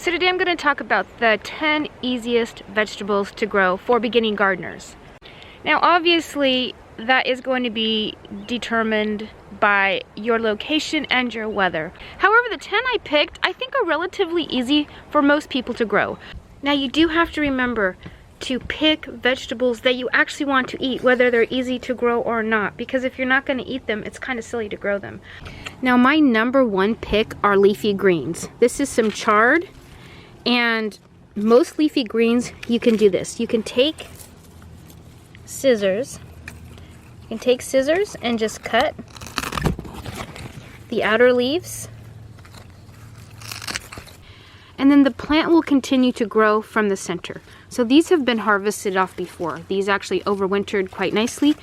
So today I'm going to talk about the 10 easiest vegetables to grow for beginning gardeners. Now obviously that is going to be determined by your location and your weather. However, the 10 I picked I think are relatively easy for most people to grow. Now you do have to remember to pick vegetables that you actually want to eat, whether they're easy to grow or not, because if you're not going to eat them, it's kind of silly to grow them. Now my number one pick are leafy greens. This is some chard, and most leafy greens you can do this. You can take scissors. You can take scissors and just cut the outer leaves. And then the plant will continue to grow from the center. So these have been harvested off before. These actually overwintered quite nicely,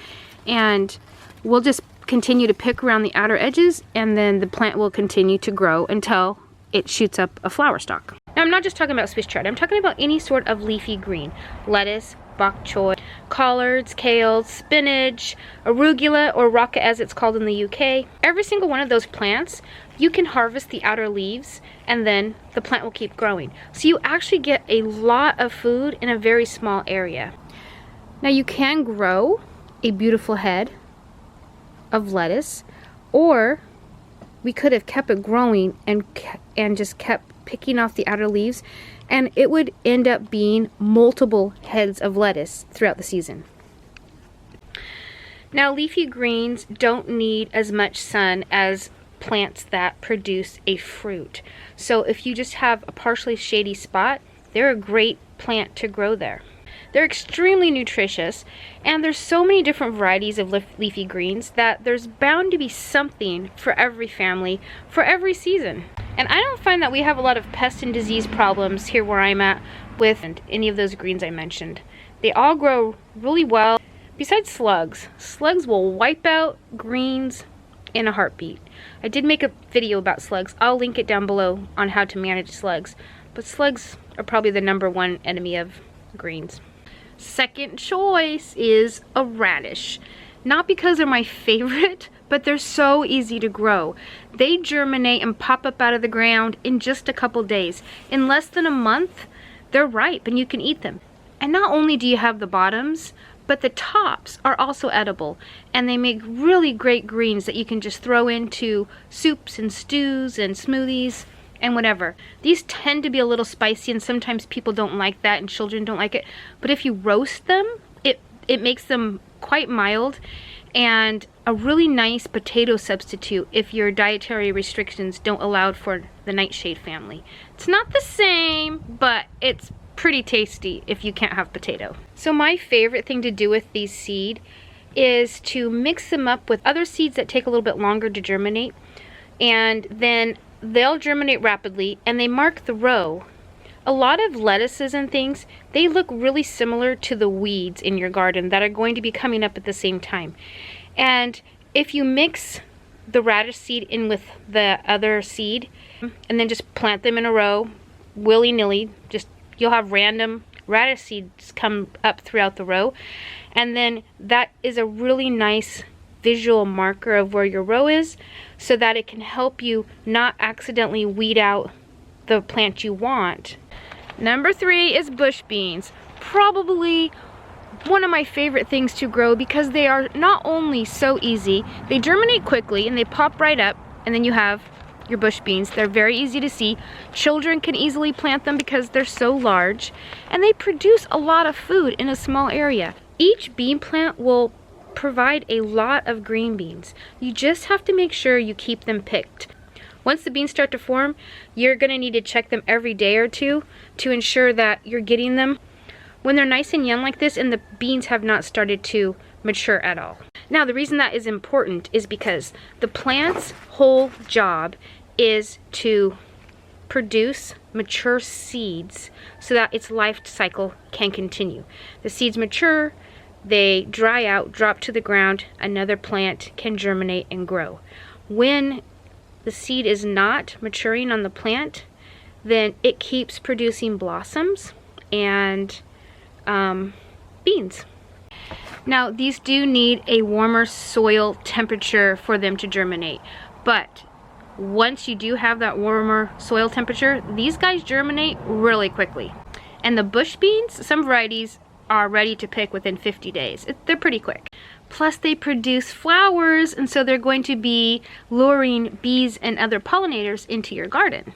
and we'll just continue to pick around the outer edges, and then the plant will continue to grow until it shoots up a flower stalk. Now I'm not just talking about Swiss chard, I'm talking about any sort of leafy green. Lettuce, bok choy, collards, kale, spinach, arugula, or rocka as it's called in the UK. Every single one of those plants, you can harvest the outer leaves and then the plant will keep growing. So you actually get a lot of food in a very small area. Now you can grow a beautiful head of lettuce, or we could have kept it growing and just kept picking off the outer leaves, and it would end up being multiple heads of lettuce throughout the season. Now leafy greens don't need as much sun as plants that produce a fruit. So if you just have a partially shady spot, they're a great plant to grow there. They're extremely nutritious, and there's so many different varieties of leafy greens that there's bound to be something for every family, for every season. And I don't find that we have a lot of pest and disease problems here where I'm at with any of those greens I mentioned. They all grow really well. Besides slugs. Slugs will wipe out greens in a heartbeat. I did make a video about slugs. I'll link it down below on how to manage slugs. But slugs are probably the #1 enemy of greens. Second choice is a radish. Not because they're my favorite, but they're so easy to grow. They germinate and pop up out of the ground in just a couple days. In less than a month, they're ripe and you can eat them. And not only do you have the bottoms, but the tops are also edible, and they make really great greens that you can just throw into soups and stews and smoothies and whatever. These tend to be a little spicy, and sometimes people don't like that and children don't like it, but if you roast them, it makes them quite mild and a really nice potato substitute if your dietary restrictions don't allow for the nightshade family. It's not the same, but it's pretty tasty if you can't have potato. So my favorite thing to do with these seed is to mix them up with other seeds that take a little bit longer to germinate, and then they'll germinate rapidly and they mark the row. A lot of lettuces and things, they look really similar to the weeds in your garden that are going to be coming up at the same time. And if you mix the radish seed in with the other seed and then just plant them in a row willy-nilly, you'll have random radish seeds come up throughout the row, and then that is a really nice visual marker of where your row is, so that it can help you not accidentally weed out the plant you want. Number 3 is bush beans. Probably one of my favorite things to grow because they are not only so easy, they germinate quickly and they pop right up, and then you have your bush beans. They're very easy to see. Children can easily plant them because they're so large, and they produce a lot of food in a small area. Each bean plant will provide a lot of green beans. You just have to make sure you keep them picked. Once the beans start to form, you're going to need to check them every day or two to ensure that you're getting them when they're nice and young like this and the beans have not started to mature at all. Now the reason that is important is because the plant's whole job is to produce mature seeds so that its life cycle can continue. The seeds mature, they dry out, drop to the ground, another plant can germinate and grow. When the seed is not maturing on the plant, then it keeps producing blossoms and beans. Now these do need a warmer soil temperature for them to germinate, but once you do have that warmer soil temperature, these guys germinate really quickly. And the bush beans, some varieties are ready to pick within 50 days. They're pretty quick. Plus they produce flowers, and so they're going to be luring bees and other pollinators into your garden.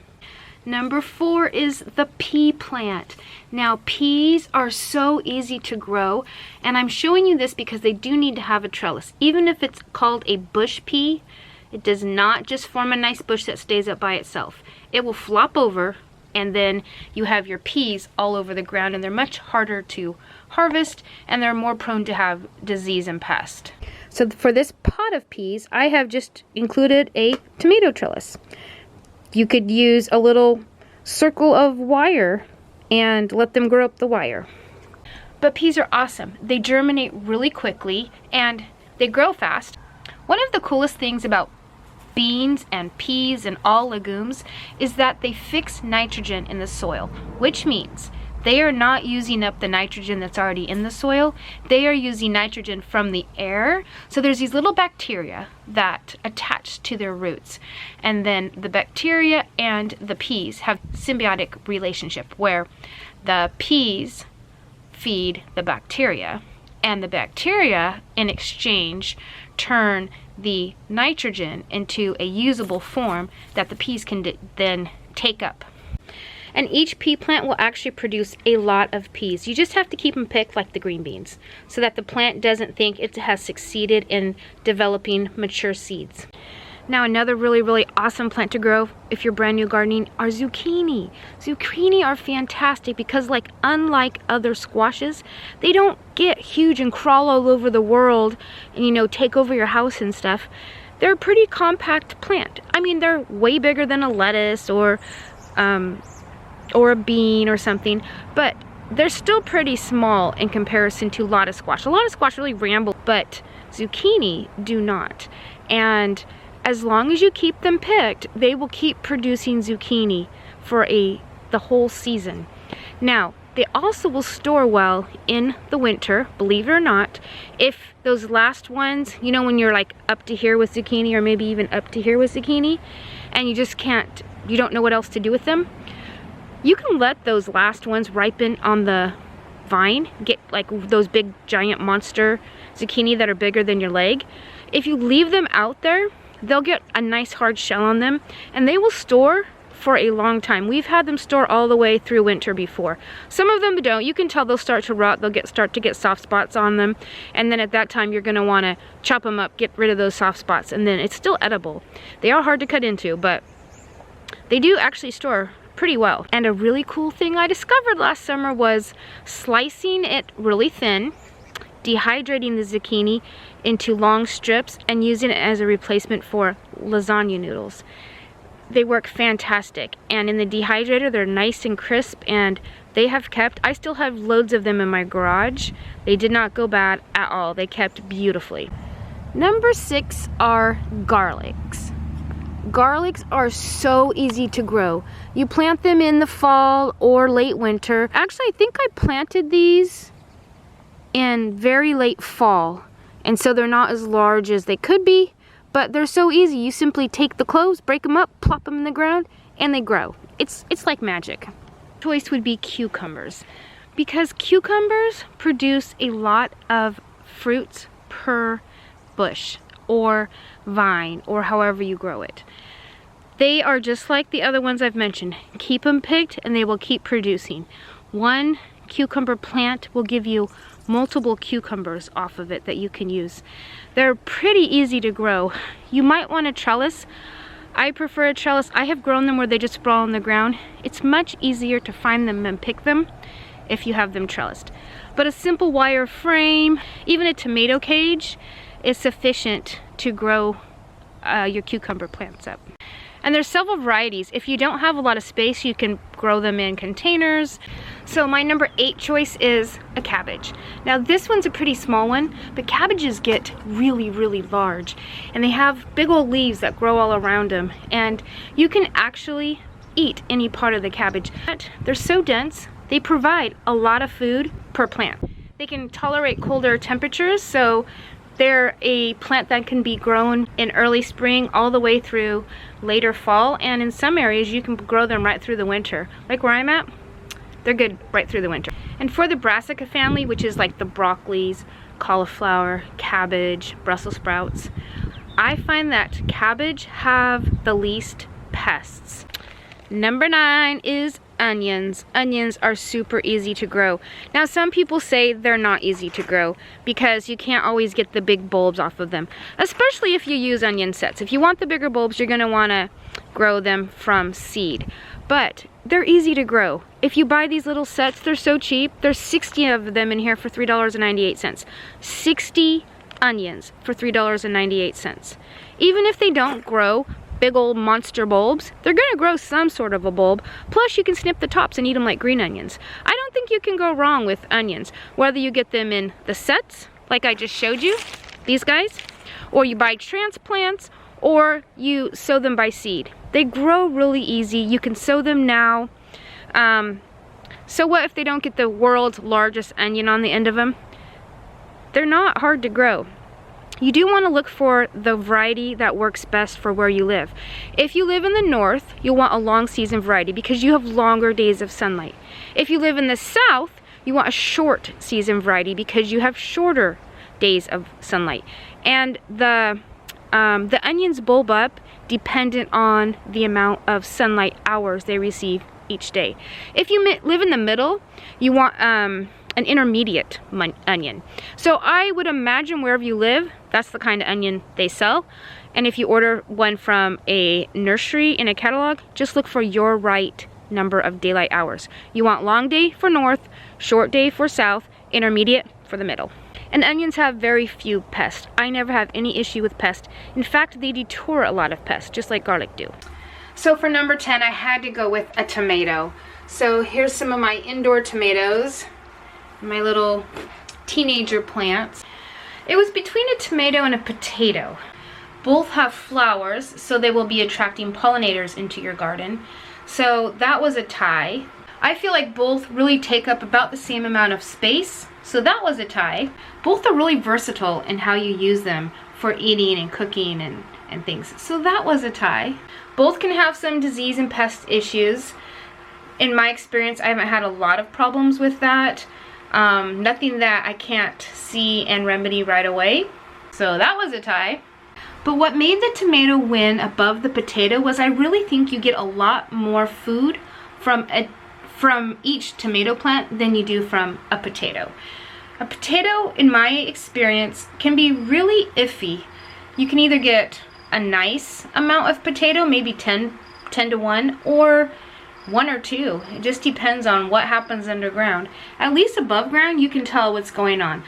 Number 4 is the pea plant. Now peas are so easy to grow, and I'm showing you this because they do need to have a trellis. Even if it's called a bush pea, it does not just form a nice bush that stays up by itself. It will flop over, and then you have your peas all over the ground, and they're much harder to harvest, and they're more prone to have disease and pest. So for this pot of peas, I have just included a tomato trellis. You could use a little circle of wire and let them grow up the wire. But peas are awesome. They germinate really quickly and they grow fast. One of the coolest things about beans and peas and all legumes is that they fix nitrogen in the soil, which means they are not using up the nitrogen that's already in the soil. They are using nitrogen from the air. So there's these little bacteria that attach to their roots. And then the bacteria and the peas have symbiotic relationship where the peas feed the bacteria, and the bacteria in exchange turn the nitrogen into a usable form that the peas can then take up. And each pea plant will actually produce a lot of peas. You just have to keep them picked like the green beans so that the plant doesn't think it has succeeded in developing mature seeds. Now another really awesome plant to grow if you're brand new gardening are zucchini. Zucchini are fantastic because unlike other squashes, they don't get huge and crawl all over the world and take over your house and stuff. They're a pretty compact plant. I mean, they're way bigger than a lettuce or a bean or something, but they're still pretty small in comparison to a lot of squash. A lot of squash really ramble, but zucchini do not. And as long as you keep them picked, they will keep producing zucchini for the whole season. Now, they also will store well in the winter, believe it or not. If those last ones, when you're up to here with zucchini or maybe even up to here with zucchini, and you don't know what else to do with them, you can let those last ones ripen on the vine, get those big giant monster zucchini that are bigger than your leg. If you leave them out there, they'll get a nice hard shell on them and they will store for a long time. We've had them store all the way through winter before. Some of them don't. You can tell they'll start to rot. They'll start to get soft spots on them, and then at that time you're going to want to chop them up, get rid of those soft spots, and then it's still edible. They are hard to cut into, but they do actually store pretty well. And a really cool thing I discovered last summer was slicing it really thin, dehydrating the zucchini into long strips, and using it as a replacement for lasagna noodles. They work fantastic, and in the dehydrator they're nice and crisp, and they have kept, I still have loads of them in my garage. They did not go bad at all. They kept beautifully. Number 6 are garlics. Garlics are so easy to grow. You plant them in the fall or late winter. Actually, I think I planted these in very late fall, and so they're not as large as they could be, but they're so easy. You simply take the cloves, break them up, plop them in the ground, and they grow. It's like magic. Choice would be cucumbers, because cucumbers produce a lot of fruits per bush or vine or however you grow it. They are just like the other ones I've mentioned. Keep them picked and they will keep producing. One cucumber plant will give you multiple cucumbers off of it that you can use. They're pretty easy to grow. You might want a trellis. I prefer a trellis. I have grown them where they just sprawl on the ground. It's much easier to find them and pick them if you have them trellised. But a simple wire frame, even a tomato cage, is sufficient to grow your cucumber plants up. And there's several varieties. If you don't have a lot of space, you can grow them in containers. So my number 8 choice is a cabbage. Now this one's a pretty small one, but cabbages get really large, and they have big old leaves that grow all around them, and you can actually eat any part of the cabbage. They're so dense, they provide a lot of food per plant. They can tolerate colder temperatures, so They're a plant that can be grown in early spring all the way through later fall, and in some areas you can grow them right through the winter. Like where I'm at, they're good right through the winter. And for the brassica family, which is like the broccolis, cauliflower, cabbage, Brussels sprouts, I find that cabbage have the least pests. Number 9 is onions. Onions are super easy to grow. Now some people say they're not easy to grow because you can't always get the big bulbs off of them, especially if you use onion sets. If you want the bigger bulbs, you're going to want to grow them from seed. But they're easy to grow. If you buy these little sets, they're so cheap. There's 60 of them in here for $3.98. 60 onions for $3.98. Even if they don't grow big old monster bulbs, they're gonna grow some sort of a bulb. Plus you can snip the tops and eat them like green onions. I don't think you can go wrong with onions, whether you get them in the sets like I just showed you, these guys, or you buy transplants, or you sow them by seed. They grow really easy. You can sow them now. So what if they don't get the world's largest onion on the end of them? They're not hard to grow. You do want to look for the variety that works best for where you live. If you live in the north, you'll want a long season variety because you have longer days of sunlight. If you live in the south, you want a short season variety because you have shorter days of sunlight. And the onions bulb up dependent on the amount of sunlight hours they receive each day. If you live in the middle, you want an intermediate onion. So I would imagine wherever you live, that's the kind of onion they sell. And if you order one from a nursery in a catalog, just look for your right number of daylight hours. You want long day for north, short day for south, intermediate for the middle. And onions have very few pests. I never have any issue with pests. In fact, they detour a lot of pests, just like garlic do. So for number 10, I had to go with a tomato. So here's some of my indoor tomatoes, my little teenager plants. It was between a tomato and a potato. Both have flowers, so they will be attracting pollinators into your garden. So that was a tie. I feel like both really take up about the same amount of space, so that was a tie. Both are really versatile in how you use them for eating and cooking and things, so that was a tie. Both can have some disease and pest issues. In my experience, I haven't had a lot of problems with that. Nothing that I can't see and remedy right away. So that was a tie. But what made the tomato win above the potato was I really think you get a lot more food from each tomato plant than you do from a potato. A potato, in my experience, can be really iffy. You can either get a nice amount of potato, maybe 10 to 1, or 1 or 2. It just depends on what happens underground. At least above ground, you can tell what's going on.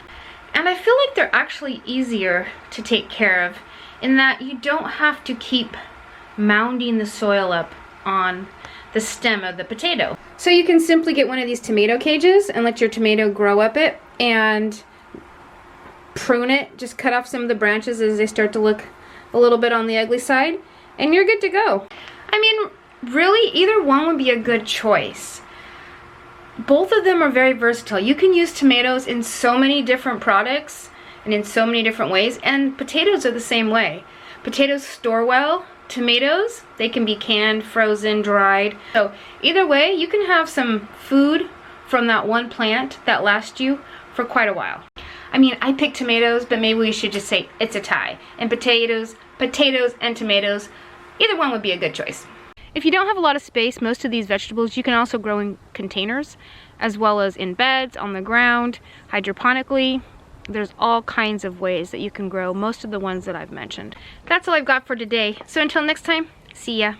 And I feel like they're actually easier to take care of in that you don't have to keep mounding the soil up on the stem of the potato. So you can simply get one of these tomato cages and let your tomato grow up it and prune it. Just cut off some of the branches as they start to look a little bit on the ugly side, and you're good to go. I mean, really, either one would be a good choice. Both of them are very versatile. You can use tomatoes in so many different products and in so many different ways, and potatoes are the same way. Potatoes store well. Tomatoes, they can be canned, frozen, dried. So either way, you can have some food from that one plant that lasts you for quite a while. I mean, I picked tomatoes, but maybe we should just say it's a tie. And potatoes and tomatoes, either one would be a good choice. If you don't have a lot of space, most of these vegetables you can also grow in containers, as well as in beds, on the ground, hydroponically. There's all kinds of ways that you can grow most of the ones that I've mentioned. That's all I've got for today. So until next time, see ya.